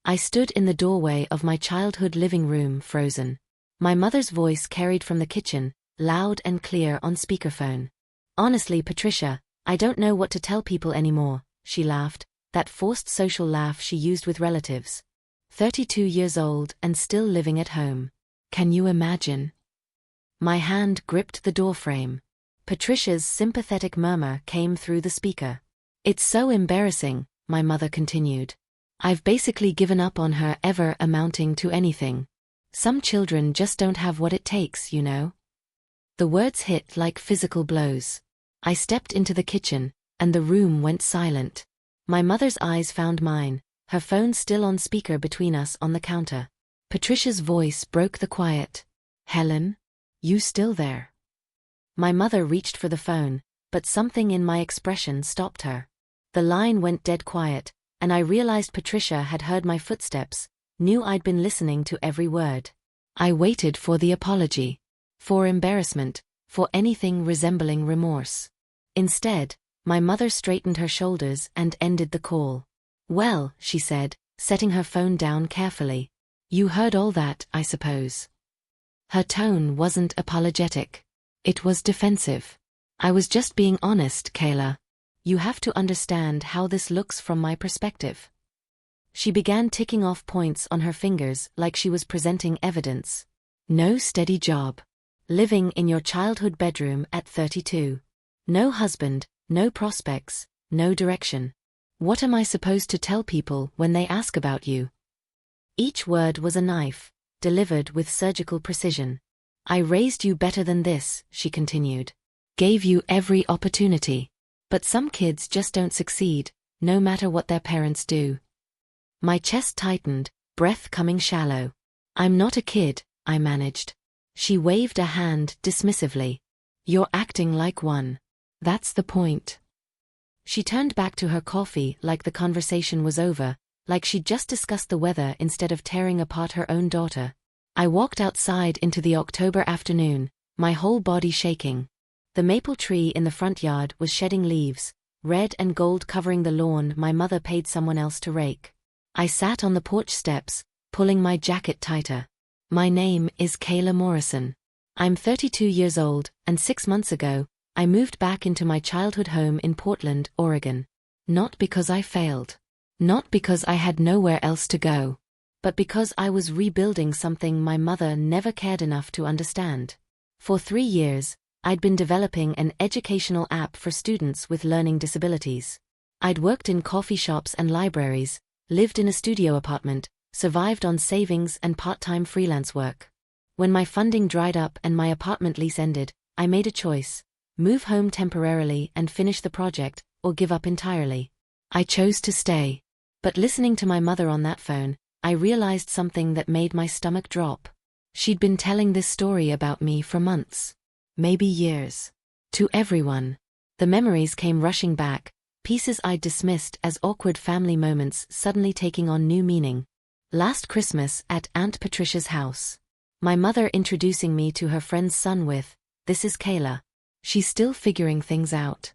I stood in the doorway of my childhood living room, frozen. My mother's voice carried from the kitchen, loud and clear on speakerphone. "Honestly, Patricia, I don't know what to tell people anymore," she laughed, that forced social laugh she used with relatives. 32 years old and still living at home. Can you imagine? My hand gripped the doorframe. Patricia's sympathetic murmur came through the speaker. "It's so embarrassing," my mother continued. "I've basically given up on her ever amounting to anything. Some children just don't have what it takes, you know." The words hit like physical blows. I stepped into the kitchen, and the room went silent. My mother's eyes found mine, her phone still on speaker between us on the counter. Patricia's voice broke the quiet. "Helen? You still there?" My mother reached for the phone, but something in my expression stopped her. The line went dead quiet, and I realized Patricia had heard my footsteps, knew I'd been listening to every word. I waited for the apology. For embarrassment, for anything resembling remorse. Instead, my mother straightened her shoulders and ended the call. "Well," she said, setting her phone down carefully. "You heard all that, I suppose." Her tone wasn't apologetic. It was defensive. "I was just being honest, Kayla. You have to understand how this looks from my perspective." She began ticking off points on her fingers like she was presenting evidence. "No steady job. Living in your childhood bedroom at 32. No husband, no prospects, no direction. What am I supposed to tell people when they ask about you?" Each word was a knife, delivered with surgical precision. "I raised you better than this," she continued. "Gave you every opportunity. But some kids just don't succeed, no matter what their parents do." My chest tightened, breath coming shallow. "I'm not a kid," I managed. She waved a hand dismissively. "You're acting like one. That's the point." She turned back to her coffee like the conversation was over, like she'd just discussed the weather instead of tearing apart her own daughter. I walked outside into the October afternoon, my whole body shaking. The maple tree in the front yard was shedding leaves, red and gold covering the lawn my mother paid someone else to rake. I sat on the porch steps, pulling my jacket tighter. My name is Kayla Morrison. I'm 32 years old, and 6 months ago, I moved back into my childhood home in Portland, Oregon. Not because I failed. Not because I had nowhere else to go. But because I was rebuilding something my mother never cared enough to understand. For 3 years, I'd been developing an educational app for students with learning disabilities. I'd worked in coffee shops and libraries, lived in a studio apartment, survived on savings and part-time freelance work. When my funding dried up and my apartment lease ended, I made a choice: move home temporarily and finish the project, or give up entirely. I chose to stay. But listening to my mother on that phone, I realized something that made my stomach drop. She'd been telling this story about me for months. Maybe years. To everyone. The memories came rushing back, pieces I'd dismissed as awkward family moments suddenly taking on new meaning. Last Christmas at Aunt Patricia's house. My mother introducing me to her friend's son with, "This is Kayla. She's still figuring things out."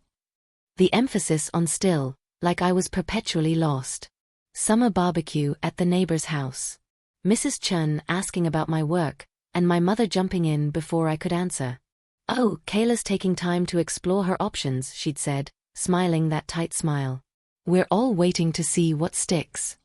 The emphasis on still, like I was perpetually lost. Summer barbecue at the neighbor's house. Mrs. Chun asking about my work, and my mother jumping in before I could answer. "Oh, Kayla's taking time to explore her options," she'd said, smiling that tight smile. "We're all waiting to see what sticks."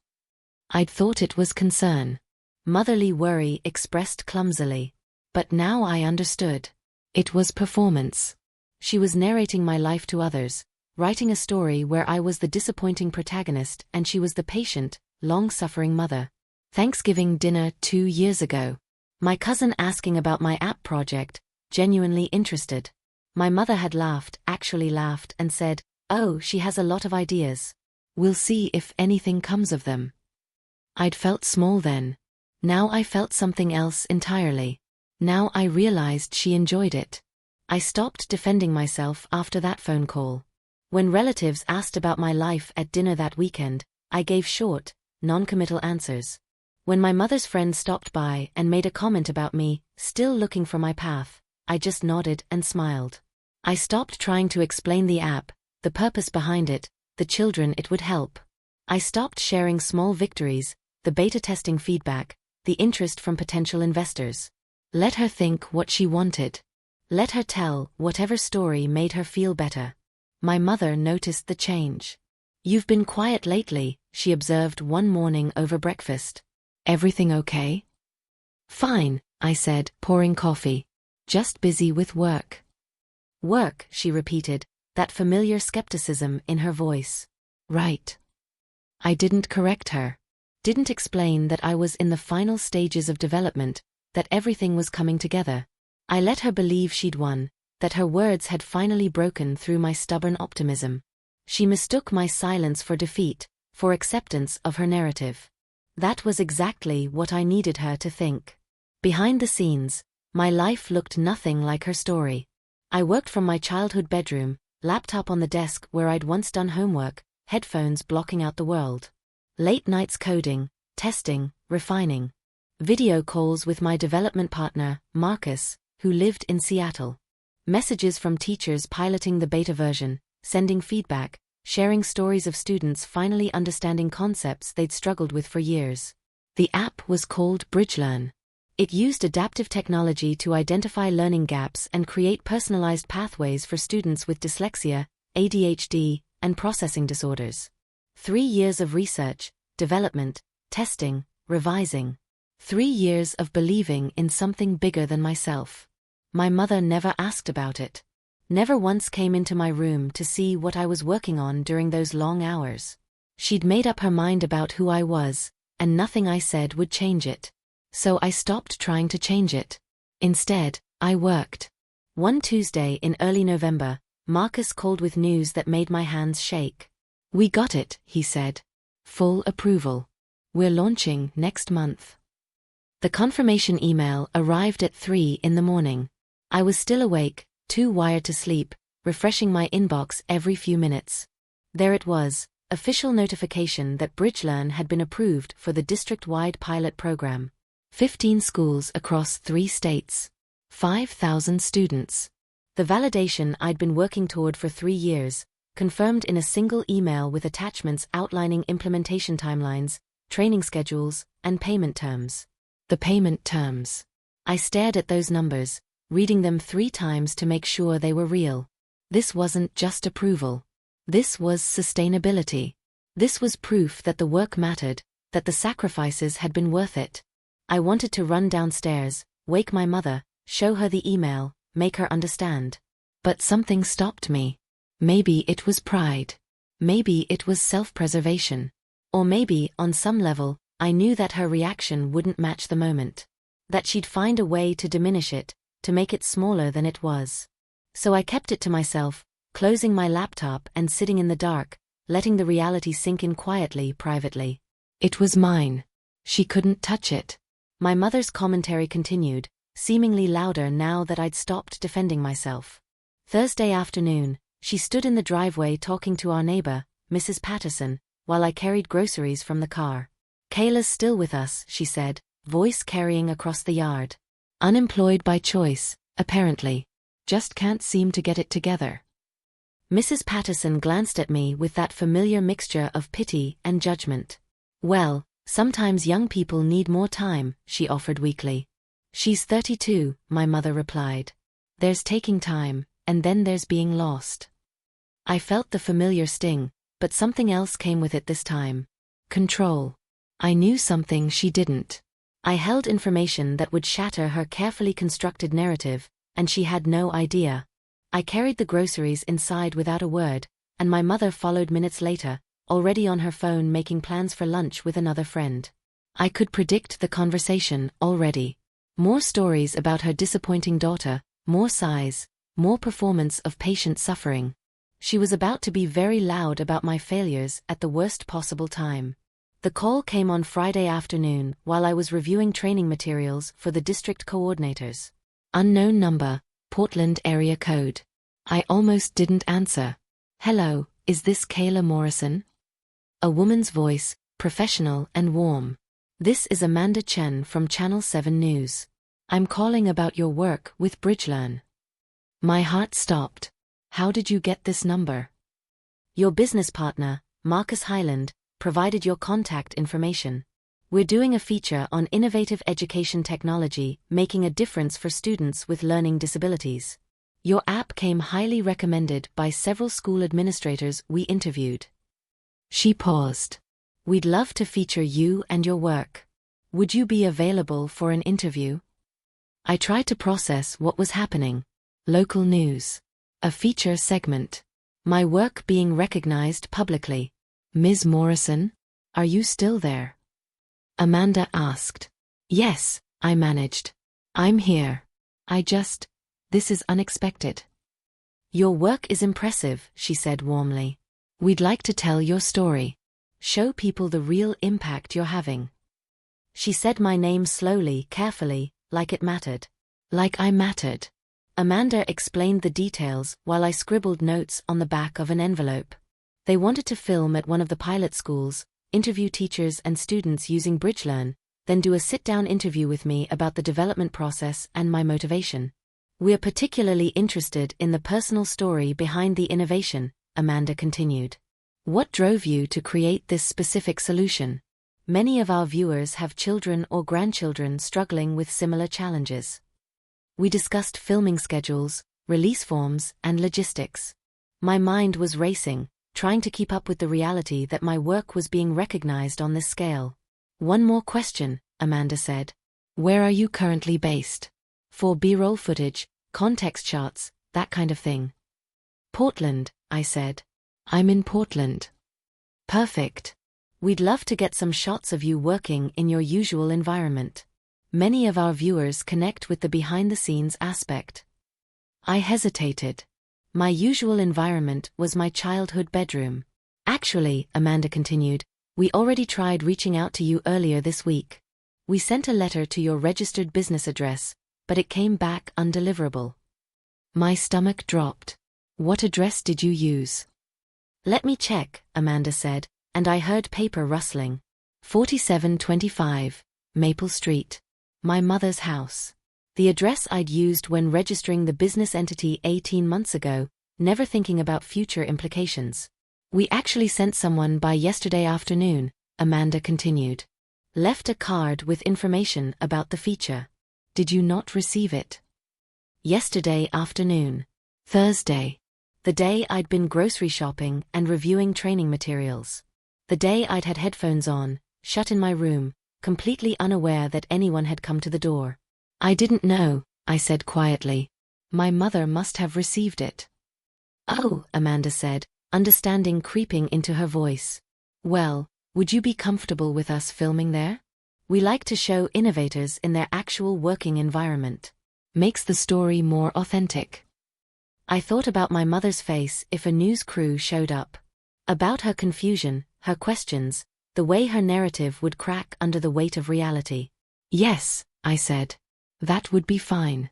I'd thought it was concern. Motherly worry expressed clumsily. But now I understood. It was performance. She was narrating my life to others, writing a story where I was the disappointing protagonist and she was the patient, long-suffering mother. Thanksgiving dinner 2 years ago. My cousin asking about my app project, genuinely interested. My mother had laughed, actually laughed, and said, "Oh, she has a lot of ideas. We'll see if anything comes of them." I'd felt small then. Now I felt something else entirely. Now I realized she enjoyed it. I stopped defending myself after that phone call. When relatives asked about my life at dinner that weekend, I gave short, non-committal answers. When my mother's friend stopped by and made a comment about me, still looking for my path, I just nodded and smiled. I stopped trying to explain the app, the purpose behind it, the children it would help. I stopped sharing small victories, the beta testing feedback, the interest from potential investors. Let her think what she wanted. Let her tell whatever story made her feel better. My mother noticed the change. "You've been quiet lately," she observed one morning over breakfast. "Everything okay?" "Fine," I said, pouring coffee. "Just busy with work." "Work," she repeated, that familiar skepticism in her voice. "Right." I didn't correct her. Didn't explain that I was in the final stages of development, that everything was coming together. I let her believe she'd won, that her words had finally broken through my stubborn optimism. She mistook my silence for defeat, for acceptance of her narrative. That was exactly what I needed her to think. Behind the scenes, my life looked nothing like her story. I worked from my childhood bedroom, laptop on the desk where I'd once done homework, headphones blocking out the world. Late nights coding, testing, refining. Video calls with my development partner, Marcus, who lived in Seattle. Messages from teachers piloting the beta version, sending feedback, sharing stories of students finally understanding concepts they'd struggled with for years. The app was called BridgeLearn. It used adaptive technology to identify learning gaps and create personalized pathways for students with dyslexia, ADHD, and processing disorders. 3 years of research, development, testing, revising. 3 years of believing in something bigger than myself. My mother never asked about it. Never once came into my room to see what I was working on during those long hours. She'd made up her mind about who I was, and nothing I said would change it. So I stopped trying to change it. Instead, I worked. One Tuesday in early November, Marcus called with news that made my hands shake. "We got it," he said. "Full approval. We're launching next month." The confirmation email arrived at 3 in the morning. I was still awake, too wired to sleep, refreshing my inbox every few minutes. There it was, official notification that BridgeLearn had been approved for the district-wide pilot program. 15 schools across 3 states. 5,000 students. The validation I'd been working toward for 3 years, confirmed in a single email with attachments outlining implementation timelines, training schedules, and payment terms. The payment terms. I stared at those numbers, reading them 3 times to make sure they were real. This wasn't just approval. This was sustainability. This was proof that the work mattered, that the sacrifices had been worth it. I wanted to run downstairs, wake my mother, show her the email, make her understand. But something stopped me. Maybe it was pride. Maybe it was self-preservation. Or maybe, on some level, I knew that her reaction wouldn't match the moment. That she'd find a way to diminish it, to make it smaller than it was. So I kept it to myself, closing my laptop and sitting in the dark, letting the reality sink in quietly, privately. It was mine. She couldn't touch it. My mother's commentary continued, seemingly louder now that I'd stopped defending myself. Thursday afternoon, she stood in the driveway talking to our neighbor, Mrs. Patterson, while I carried groceries from the car. "Kayla's still with us," she said, voice carrying across the yard. "Unemployed by choice, apparently. Just can't seem to get it together." Mrs. Patterson glanced at me with that familiar mixture of pity and judgment. "Well, sometimes young people need more time," she offered weakly. "She's 32, my mother replied. "There's taking time, and then there's being lost." I felt the familiar sting, but something else came with it this time. Control. I knew something she didn't. I held information that would shatter her carefully constructed narrative, and she had no idea. I carried the groceries inside without a word, and my mother followed minutes later, already on her phone making plans for lunch with another friend. I could predict the conversation already. More stories about her disappointing daughter, more sighs, more performance of patient suffering. She was about to be very loud about my failures at the worst possible time. The call came on Friday afternoon while I was reviewing training materials for the district coordinators. Unknown number, Portland area code. I almost didn't answer. "Hello, is this Kayla Morrison?" A woman's voice, professional and warm. "This is Amanda Chen from Channel 7 News. I'm calling about your work with BridgeLearn." My heart stopped. "How did you get this number?" "Your business partner, Marcus Highland, provided your contact information." We're doing a feature on innovative education technology making a difference for students with learning disabilities. Your app came highly recommended by several school administrators we interviewed. She paused. We'd love to feature you and your work. Would you be available for an interview? I tried to process what was happening. Local news. A feature segment. My work being recognized publicly. Ms. Morrison, are you still there? Amanda asked. Yes, I managed. I'm here. This is unexpected. Your work is impressive, she said warmly. We'd like to tell your story. Show people the real impact you're having. She said my name slowly, carefully, like it mattered. Like I mattered. Amanda explained the details while I scribbled notes on the back of an envelope. They wanted to film at one of the pilot schools, interview teachers and students using BridgeLearn, then do a sit-down interview with me about the development process and my motivation. We're particularly interested in the personal story behind the innovation, Amanda continued. What drove you to create this specific solution? Many of our viewers have children or grandchildren struggling with similar challenges. We discussed filming schedules, release forms, and logistics. My mind was racing, trying to keep up with the reality that my work was being recognized on this scale. One more question, Amanda said. Where are you currently based? For B-roll footage, context charts, that kind of thing. Portland, I said. I'm in Portland. Perfect. We'd love to get some shots of you working in your usual environment. Many of our viewers connect with the behind-the-scenes aspect. I hesitated. My usual environment was my childhood bedroom. Actually, Amanda continued, we already tried reaching out to you earlier this week. We sent a letter to your registered business address, but it came back undeliverable. My stomach dropped. What address did you use? Let me check, Amanda said, and I heard paper rustling. 4725, Maple Street. My mother's house. The address I'd used when registering the business entity 18 months ago, never thinking about future implications. We actually sent someone by yesterday afternoon, Amanda continued. Left a card with information about the feature. Did you not receive it? Yesterday afternoon. Thursday. The day I'd been grocery shopping and reviewing training materials. The day I'd had headphones on, shut in my room, completely unaware that anyone had come to the door. I didn't know, I said quietly. My mother must have received it. Oh, Amanda said, understanding creeping into her voice. Well, would you be comfortable with us filming there? We like to show innovators in their actual working environment. Makes the story more authentic. I thought about my mother's face if a news crew showed up. About her confusion, her questions, the way her narrative would crack under the weight of reality. Yes, I said. That would be fine.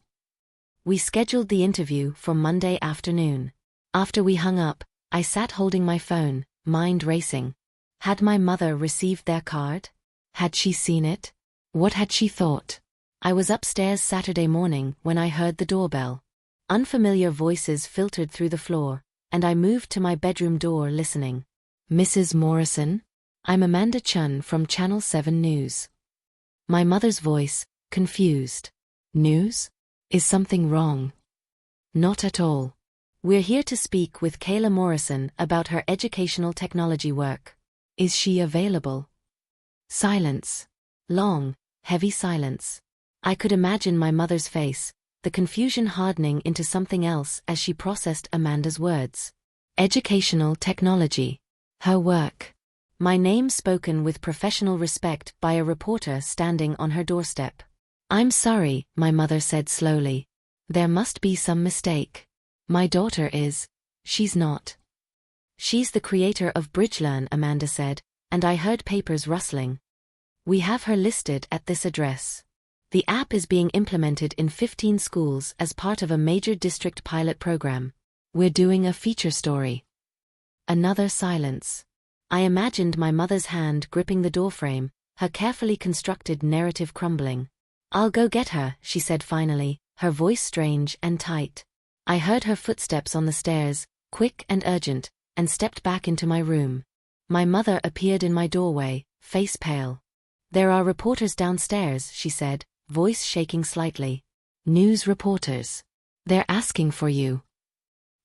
We scheduled the interview for Monday afternoon. After we hung up, I sat holding my phone, mind racing. Had my mother received their card? Had she seen it? What had she thought? I was upstairs Saturday morning when I heard the doorbell. Unfamiliar voices filtered through the floor, and I moved to my bedroom door listening. Mrs. Morrison? I'm Amanda Chun from Channel 7 News. My mother's voice, confused. News? Is something wrong? Not at all. We're here to speak with Kayla Morrison about her educational technology work. Is she available? Silence. Long, heavy silence. I could imagine my mother's face, the confusion hardening into something else as she processed Amanda's words. Educational technology. Her work. My name spoken with professional respect by a reporter standing on her doorstep. I'm sorry, my mother said slowly. There must be some mistake. My daughter is. She's not. She's the creator of BridgeLearn, Amanda said, and I heard papers rustling. We have her listed at this address. The app is being implemented in 15 schools as part of a major district pilot program. We're doing a feature story. Another silence. I imagined my mother's hand gripping the doorframe, her carefully constructed narrative crumbling. I'll go get her, she said finally, her voice strange and tight. I heard her footsteps on the stairs, quick and urgent, and stepped back into my room. My mother appeared in my doorway, face pale. There are reporters downstairs, she said, voice shaking slightly. News reporters. They're asking for you.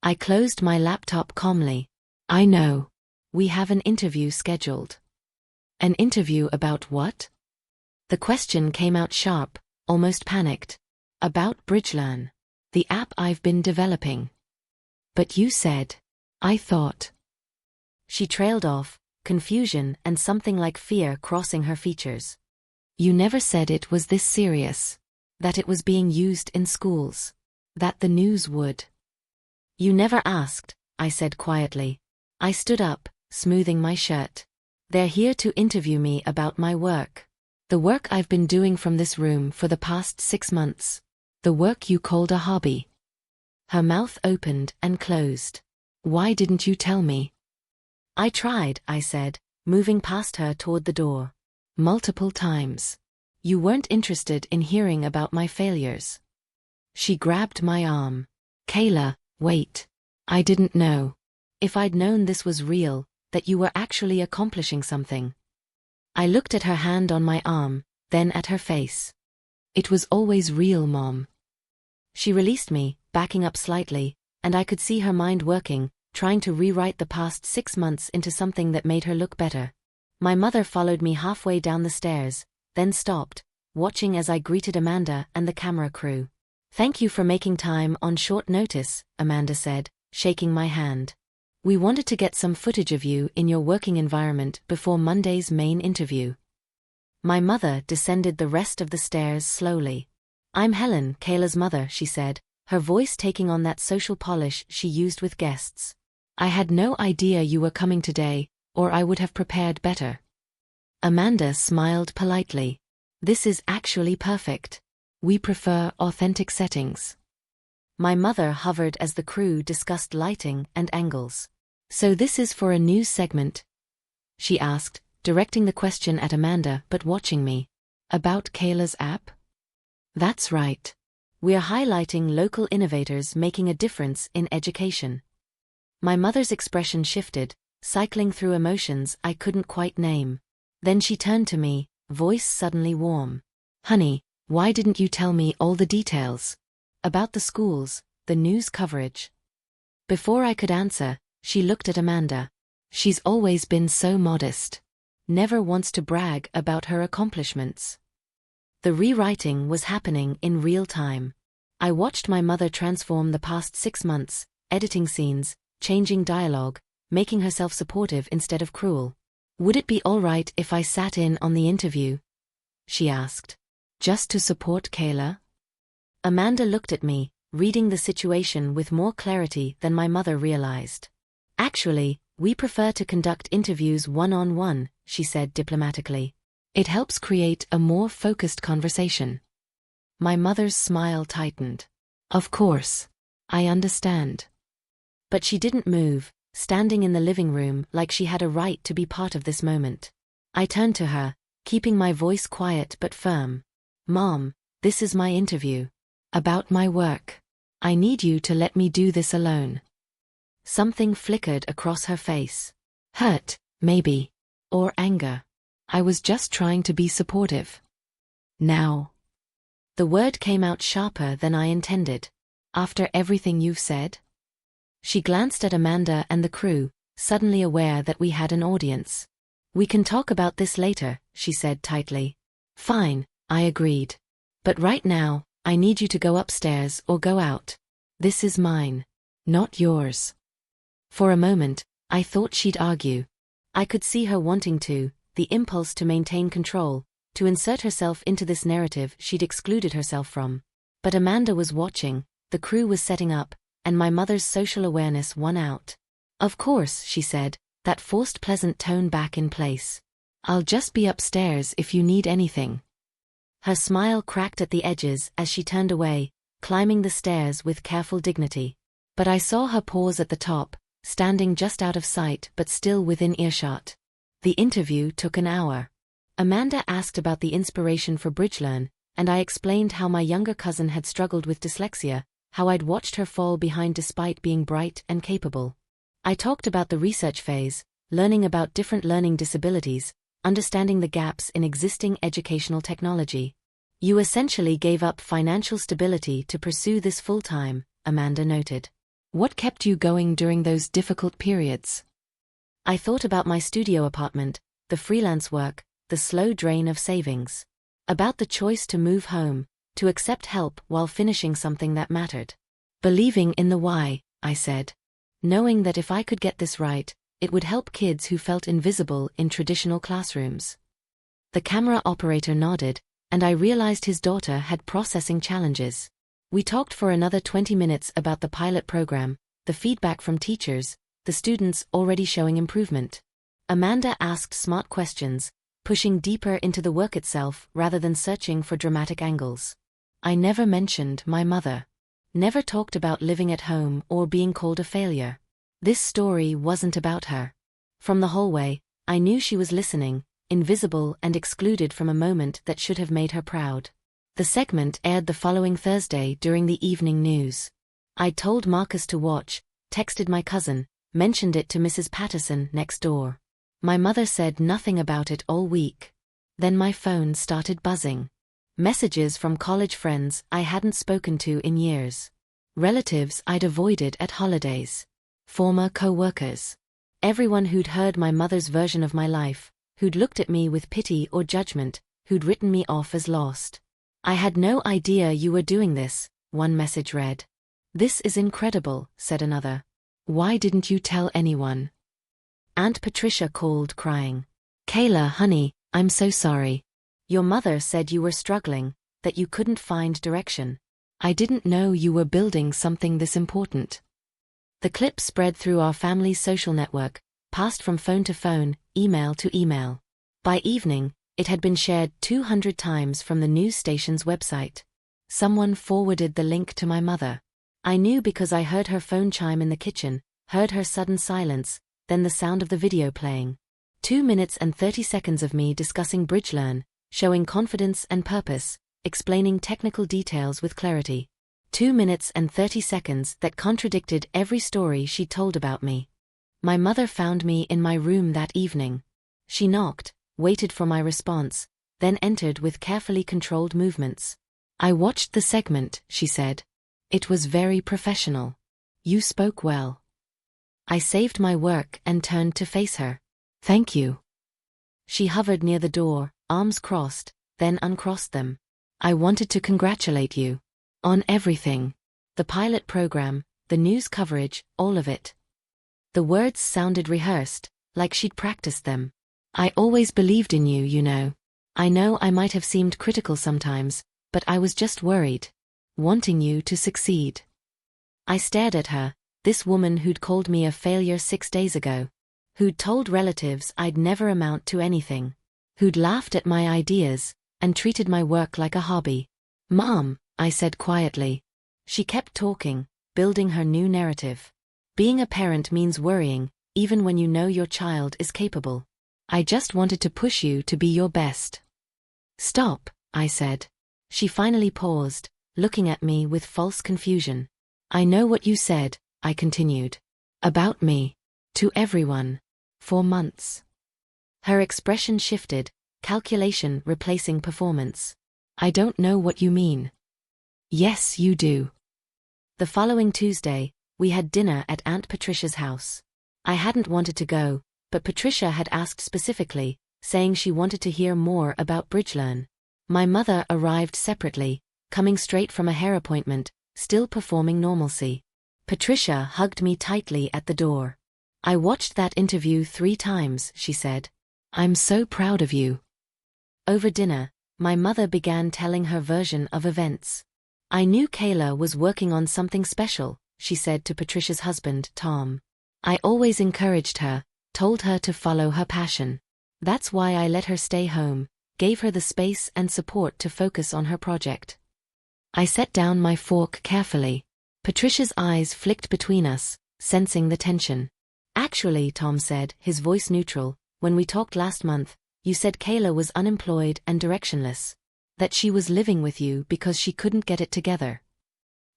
I closed my laptop calmly. I know. We have an interview scheduled. An interview about what? The question came out sharp, almost panicked. About BridgeLearn. The app I've been developing. But you said. I thought. She trailed off, confusion and something like fear crossing her features. You never said it was this serious. That it was being used in schools. That the news would. You never asked, I said quietly. I stood up, smoothing my shirt. They're here to interview me about my work. The work I've been doing from this room for the past 6 months. The work you called a hobby. Her mouth opened and closed. Why didn't you tell me? I tried, I said, moving past her toward the door. Multiple times. You weren't interested in hearing about my failures. She grabbed my arm. Kayla, wait. I didn't know. If I'd known this was real, that you were actually accomplishing something. I looked at her hand on my arm, then at her face. It was always real, Mom. She released me, backing up slightly, and I could see her mind working, trying to rewrite the past 6 months into something that made her look better. My mother followed me halfway down the stairs, then stopped, watching as I greeted Amanda and the camera crew. Thank you for making time on short notice, Amanda said, shaking my hand. We wanted to get some footage of you in your working environment before Monday's main interview. My mother descended the rest of the stairs slowly. I'm Helen, Kayla's mother, she said, her voice taking on that social polish she used with guests. I had no idea you were coming today, or I would have prepared better. Amanda smiled politely. This is actually perfect. We prefer authentic settings. My mother hovered as the crew discussed lighting and angles. So this is for a news segment? She asked, directing the question at Amanda but watching me. About Kayla's app? That's right. We're highlighting local innovators making a difference in education. My mother's expression shifted, cycling through emotions I couldn't quite name. Then she turned to me, voice suddenly warm. Honey, why didn't you tell me all the details? About the schools, the news coverage. Before I could answer, she looked at Amanda. She's always been so modest. Never wants to brag about her accomplishments. The rewriting was happening in real time. I watched my mother transform the past 6 months, editing scenes, changing dialogue, making herself supportive instead of cruel. Would it be all right if I sat in on the interview? She asked. Just to support Kayla? Amanda looked at me, reading the situation with more clarity than my mother realized. Actually, we prefer to conduct interviews one-on-one, she said diplomatically. It helps create a more focused conversation. My mother's smile tightened. Of course. I understand. But she didn't move, standing in the living room like she had a right to be part of this moment. I turned to her, keeping my voice quiet but firm. Mom, this is my interview. About my work. I need you to let me do this alone. Something flickered across her face. Hurt, maybe. Or anger. I was just trying to be supportive. Now. The word came out sharper than I intended. After everything you've said? She glanced at Amanda and the crew, suddenly aware that we had an audience. We can talk about this later, she said tightly. Fine, I agreed. But right now, I need you to go upstairs or go out. This is mine. Not yours. For a moment, I thought she'd argue. I could see her wanting to, the impulse to maintain control, to insert herself into this narrative she'd excluded herself from. But Amanda was watching, the crew was setting up, and my mother's social awareness won out. Of course, she said, that forced pleasant tone back in place. I'll just be upstairs if you need anything. Her smile cracked at the edges as she turned away, climbing the stairs with careful dignity. But I saw her pause at the top, standing just out of sight but still within earshot. The interview took an hour. Amanda asked about the inspiration for BridgeLearn, and I explained how my younger cousin had struggled with dyslexia, how I'd watched her fall behind despite being bright and capable. I talked about the research phase, learning about different learning disabilities, understanding the gaps in existing educational technology. You essentially gave up financial stability to pursue this full-time, Amanda noted. What kept you going during those difficult periods? I thought about my studio apartment, the freelance work, the slow drain of savings. About the choice to move home, to accept help while finishing something that mattered. Believing in the why, I said. Knowing that if I could get this right, it would help kids who felt invisible in traditional classrooms. The camera operator nodded, and I realized his daughter had processing challenges. We talked for another 20 minutes about the pilot program, the feedback from teachers, the students already showing improvement. Amanda asked smart questions, pushing deeper into the work itself rather than searching for dramatic angles. I never mentioned my mother. Never talked about living at home or being called a failure. This story wasn't about her. From the hallway, I knew she was listening, invisible and excluded from a moment that should have made her proud. The segment aired the following Thursday during the evening news. I'd told Marcus to watch, texted my cousin, mentioned it to Mrs. Patterson next door. My mother said nothing about it all week. Then my phone started buzzing. Messages from college friends I hadn't spoken to in years. Relatives I'd avoided at holidays. Former co-workers. Everyone who'd heard my mother's version of my life, who'd looked at me with pity or judgment, who'd written me off as lost. I had no idea you were doing this, one message read. This is incredible, said another. Why didn't you tell anyone? Aunt Patricia called crying. Kayla, honey, I'm so sorry. Your mother said you were struggling, that you couldn't find direction. I didn't know you were building something this important. The clip spread through our family's social network, passed from phone to phone, email to email. By evening, it had been shared 200 times from the news station's website. Someone forwarded the link to my mother. I knew because I heard her phone chime in the kitchen, heard her sudden silence, then the sound of the video playing. 2 minutes and 30 seconds of me discussing BridgeLearn, showing confidence and purpose, explaining technical details with clarity. 2 minutes and 30 seconds that contradicted every story she told about me. My mother found me in my room that evening. She knocked, waited for my response, then entered with carefully controlled movements. I watched the segment, she said. It was very professional. You spoke well. I saved my work and turned to face her. Thank you. She hovered near the door, arms crossed, then uncrossed them. I wanted to congratulate you. On everything. The pilot program, the news coverage, all of it. The words sounded rehearsed, like she'd practiced them. I always believed in you, you know. I know I might have seemed critical sometimes, but I was just worried. Wanting you to succeed. I stared at her, this woman who'd called me a failure 6 days ago. Who'd told relatives I'd never amount to anything. Who'd laughed at my ideas, and treated my work like a hobby. Mom, I said quietly. She kept talking, building her new narrative. Being a parent means worrying, even when you know your child is capable. I just wanted to push you to be your best. Stop, I said. She finally paused, looking at me with false confusion. I know what you said, I continued. About me. To everyone. For months. Her expression shifted, calculation replacing performance. I don't know what you mean. Yes, you do. The following Tuesday, we had dinner at Aunt Patricia's house. I hadn't wanted to go, but Patricia had asked specifically, saying she wanted to hear more about BridgeLearn. My mother arrived separately, coming straight from a hair appointment, still performing normalcy. Patricia hugged me tightly at the door. I watched that interview 3 times, she said. I'm so proud of you. Over dinner, my mother began telling her version of events. I knew Kayla was working on something special, she said to Patricia's husband, Tom. I always encouraged her, told her to follow her passion. That's why I let her stay home, gave her the space and support to focus on her project. I set down my fork carefully. Patricia's eyes flicked between us, sensing the tension. Actually, Tom said, his voice neutral, when we talked last month, you said Kayla was unemployed and directionless. That she was living with you because she couldn't get it together.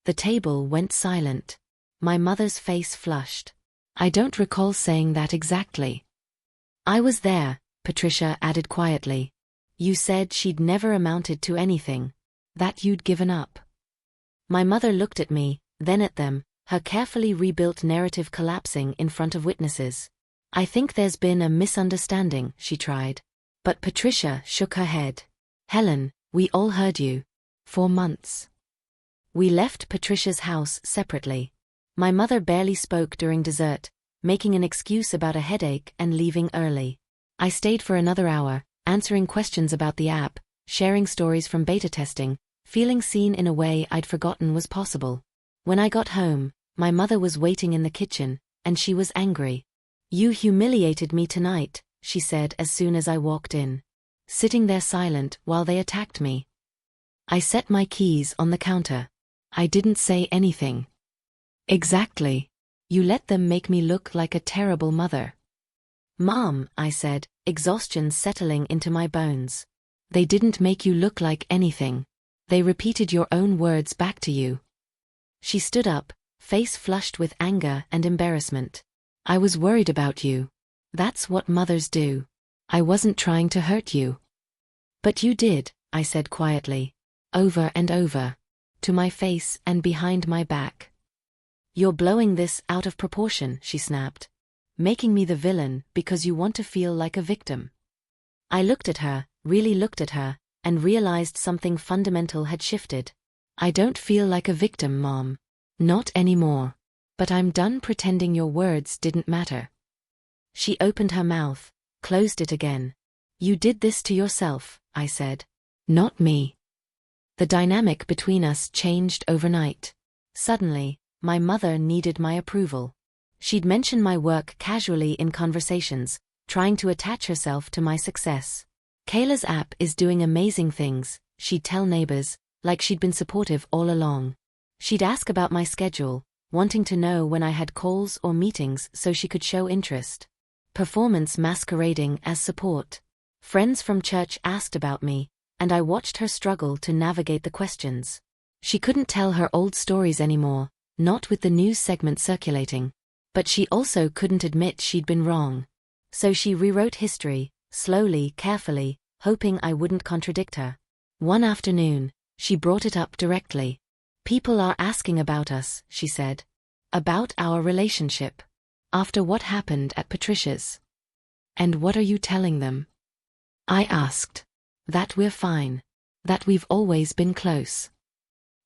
The table went silent. My mother's face flushed. I don't recall saying that exactly. I was there, Patricia added quietly. You said she'd never amounted to anything. That you'd given up. My mother looked at me, then at them, her carefully rebuilt narrative collapsing in front of witnesses. I think there's been a misunderstanding, she tried. But Patricia shook her head. Helen, we all heard you. For months. We left Patricia's house separately. My mother barely spoke during dessert, making an excuse about a headache and leaving early. I stayed for another hour, answering questions about the app, sharing stories from beta testing, feeling seen in a way I'd forgotten was possible. When I got home, my mother was waiting in the kitchen, and she was angry. You humiliated me tonight, she said as soon as I walked in. Sitting there silent while they attacked me. I set my keys on the counter. I didn't say anything. Exactly. You let them make me look like a terrible mother. Mom, I said, exhaustion settling into my bones. They didn't make you look like anything. They repeated your own words back to you. She stood up, face flushed with anger and embarrassment. I was worried about you. That's what mothers do. I wasn't trying to hurt you. But you did, I said quietly. Over and over. To my face and behind my back. You're blowing this out of proportion, she snapped. Making me the villain because you want to feel like a victim. I looked at her, really looked at her, and realized something fundamental had shifted. I don't feel like a victim, Mom. Not anymore. But I'm done pretending your words didn't matter. She opened her mouth, closed it again. You did this to yourself, I said. Not me. The dynamic between us changed overnight. Suddenly, my mother needed my approval. She'd mention my work casually in conversations, trying to attach herself to my success. Kayla's app is doing amazing things, she'd tell neighbors, like she'd been supportive all along. She'd ask about my schedule, wanting to know when I had calls or meetings so she could show interest. Performance masquerading as support. Friends from church asked about me, and I watched her struggle to navigate the questions. She couldn't tell her old stories anymore, not with the news segment circulating. But she also couldn't admit she'd been wrong. So she rewrote history, slowly, carefully, hoping I wouldn't contradict her. One afternoon, she brought it up directly. People are asking about us, she said. About our relationship. After what happened at Patricia's. And what are you telling them? I asked. That we're fine. That we've always been close.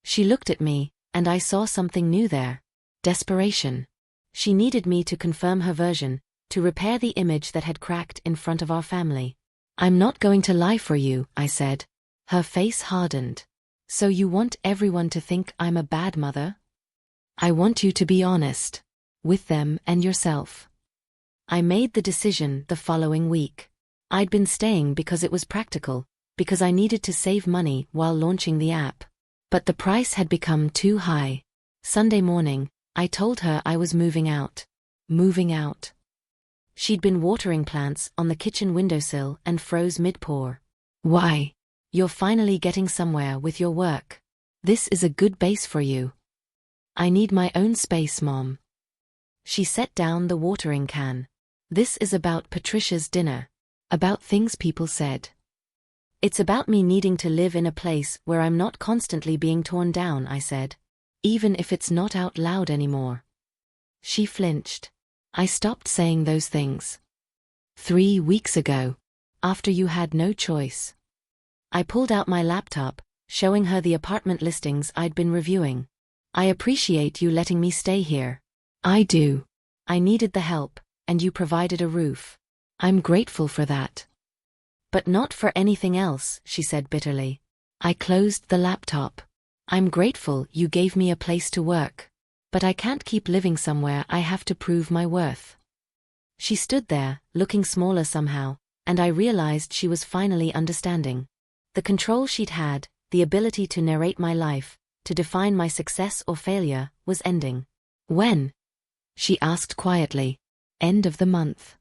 She looked at me, and I saw something new there. Desperation. She needed me to confirm her version, to repair the image that had cracked in front of our family. I'm not going to lie for you, I said. Her face hardened. So you want everyone to think I'm a bad mother? I want you to be honest. With them and yourself. I made the decision the following week. I'd been staying because it was practical, because I needed to save money while launching the app. But the price had become too high. Sunday morning, I told her I was moving out. Moving out. She'd been watering plants on the kitchen windowsill and froze mid-pour. Why? You're finally getting somewhere with your work. This is a good base for you. I need my own space, Mom. She set down the watering can. This is about Patricia's dinner. About things people said. It's about me needing to live in a place where I'm not constantly being torn down, I said. Even if it's not out loud anymore. She flinched. I stopped saying those things. 3 weeks ago. After you had no choice. I pulled out my laptop, showing her the apartment listings I'd been reviewing. I appreciate you letting me stay here. I do. I needed the help, and you provided a roof. I'm grateful for that. But not for anything else, she said bitterly. I closed the laptop. I'm grateful you gave me a place to work. But I can't keep living somewhere I have to prove my worth. She stood there, looking smaller somehow, and I realized she was finally understanding. The control she'd had, the ability to narrate my life, to define my success or failure, was ending. When? She asked quietly. End of the month.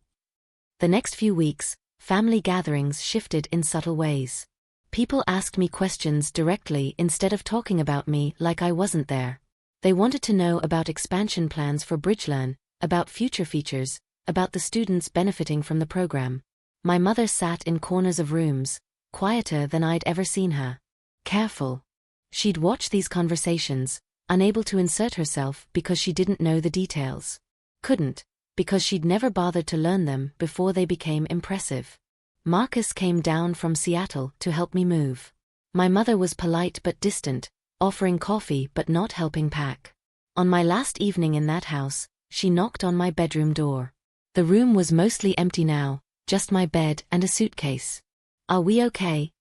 The next few weeks, family gatherings shifted in subtle ways. People asked me questions directly instead of talking about me like I wasn't there. They wanted to know about expansion plans for BridgeLearn, about future features, about the students benefiting from the program. My mother sat in corners of rooms, quieter than I'd ever seen her. Careful. She'd watch these conversations, unable to insert herself because she didn't know the details. Couldn't, because she'd never bothered to learn them before they became impressive. Marcus came down from Seattle to help me move. My mother was polite but distant, offering coffee but not helping pack. On my last evening in that house, she knocked on my bedroom door. The room was mostly empty now, just my bed and a suitcase. "Are we okay?"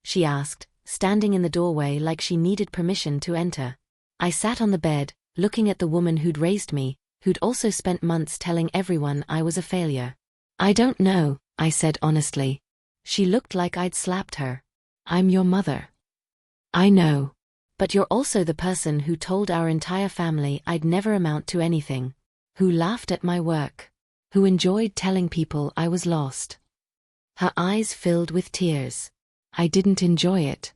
she asked, standing in the doorway like she needed permission to enter. I sat on the bed, looking at the woman who'd raised me, who'd also spent months telling everyone I was a failure. "I don't know," I said honestly. She looked like I'd slapped her. "I'm your mother." "I know. But you're also the person who told our entire family I'd never amount to anything. Who laughed at my work. Who enjoyed telling people I was lost." Her eyes filled with tears. "I didn't enjoy it."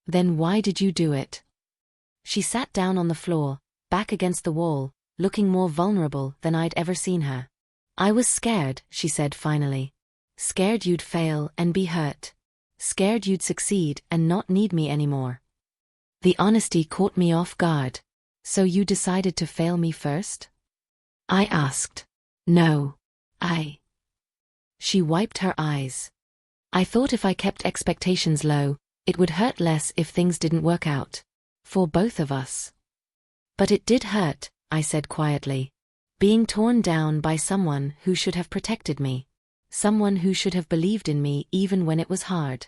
"Then why did you do it?" She sat down on the floor, back against the wall, looking more vulnerable than I'd ever seen her. "I was scared," she said finally. "Scared you'd fail and be hurt. Scared you'd succeed and not need me anymore." The honesty caught me off guard. "So you decided to fail me first?" I asked. "No. She wiped her eyes. "I thought if I kept expectations low, it would hurt less if things didn't work out. For both of us." "But it did hurt," I said quietly. "Being torn down by someone who should have protected me. Someone who should have believed in me even when it was hard."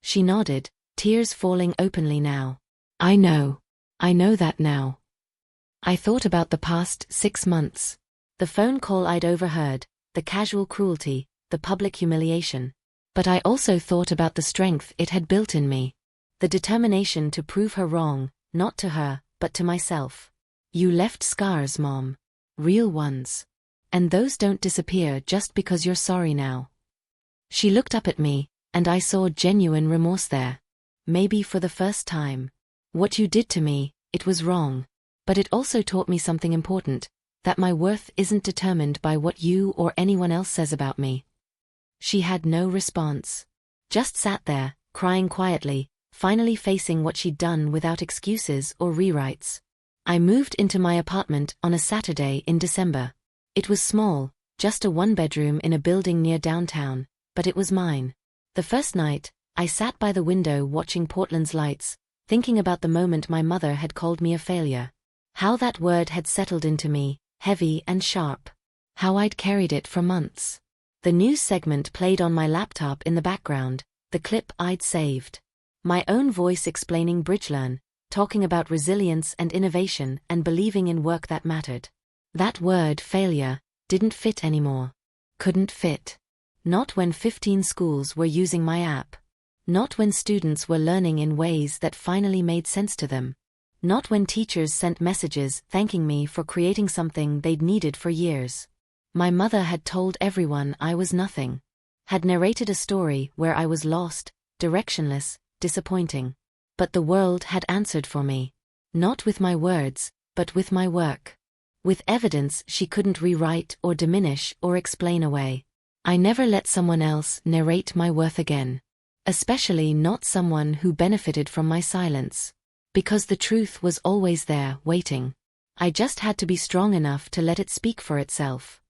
She nodded, tears falling openly now. I know that now." I thought about the past 6 months. The phone call I'd overheard, the casual cruelty, the public humiliation. But I also thought about the strength it had built in me. The determination to prove her wrong, not to her, but to myself. "You left scars, Mom. Real ones. And those don't disappear just because you're sorry now." She looked up at me, and I saw genuine remorse there. "Maybe for the first time. What you did to me, it was wrong. But it also taught me something important, that my worth isn't determined by what you or anyone else says about me." She had no response. Just sat there, crying quietly, finally facing what she'd done without excuses or rewrites. I moved into my apartment on a Saturday in December. It was small, just a one-bedroom in a building near downtown, but it was mine. The first night, I sat by the window watching Portland's lights, thinking about the moment my mother had called me a failure. How that word had settled into me, heavy and sharp. How I'd carried it for months. The news segment played on my laptop in the background, the clip I'd saved. My own voice explaining BridgeLearn, talking about resilience and innovation and believing in work that mattered. That word, failure, didn't fit anymore. Couldn't fit. Not when 15 schools were using my app. Not when students were learning in ways that finally made sense to them. Not when teachers sent messages thanking me for creating something they'd needed for years. My mother had told everyone I was nothing. Had narrated a story where I was lost, directionless, disappointing. But the world had answered for me. Not with my words, but with my work. With evidence she couldn't rewrite or diminish or explain away. I never let someone else narrate my worth again. Especially not someone who benefited from my silence. Because the truth was always there, waiting. I just had to be strong enough to let it speak for itself.